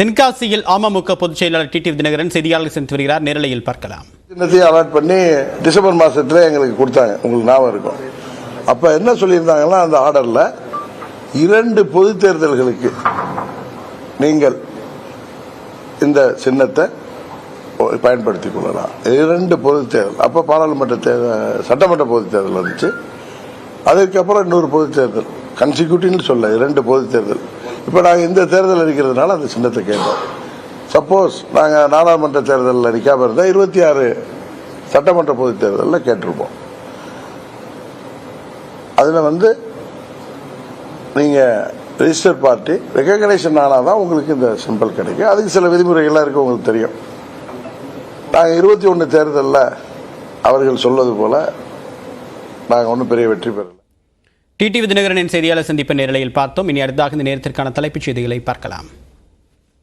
தென்காசியில் அமமுக பொதுச் செயலாளர் டிடிவி தினகரன் செய்தியாளர்கள் சந்தித்து வருகிறார். நேரலையில் பார்க்கலாம். சின்னத்தையும் அலாட் பண்ணி டிசம்பர் மாசத்துல எங்களுக்கு கொடுத்தாங்க, உங்களுக்கு ஞாபகம் இருக்கும். அப்ப என்ன சொல்லியிருந்தாங்கன்னா, அந்த ஆர்டர்ல 2 பொது தேர்தல்களுக்கு நீங்கள் இந்த சின்னத்தை பயன்படுத்திக் கொள்ளலாம். 2 பொது தேர்தல், அப்ப பாராளுமன்ற தேர்தல், சட்டமன்ற பொது தேர்தல் வந்துச்சு. அதுக்கப்புறம் இன்னொரு பொது தேர்தல், கன்சிக்யூட்டிவ்னு சொல்ல 2 பொது தேர்தல். இப்ப நாங்க இந்த தேர்தல் அடிக்கிறதுனால அந்த சின்னத்தை கேட்டோம். சப்போஸ் நாங்க நாடாளுமன்ற தேர்தலில் அடிக்காம இருந்தா 26 சட்டமன்ற பொது தேர்தலில் கேட்டிருப்போம். அதுல நீங்க ரெஜிஸ்டர் பார்ட்டி ரெகக்னைசேஷன் ஆனாதான் உங்களுக்கு இந்த சிம்பிள் கிடைக்கும். அதுக்கு சில விதிமுறைகள்லாம் இருக்கு, உங்களுக்கு தெரியும். நாங்கள் 21 தேர்தலில் அவர்கள் சொல்வது போல நாங்கள் ஒன்றும் பெரிய வெற்றி பெறல. டிடிவி தினகரனின் செய்தியாளர் சந்திப்பு நேரலையில் பார்த்தோம். இனி அடுத்ததாக இந்த நேரத்திற்கான தலைப்புச் செய்திகளை பார்க்கலாம்.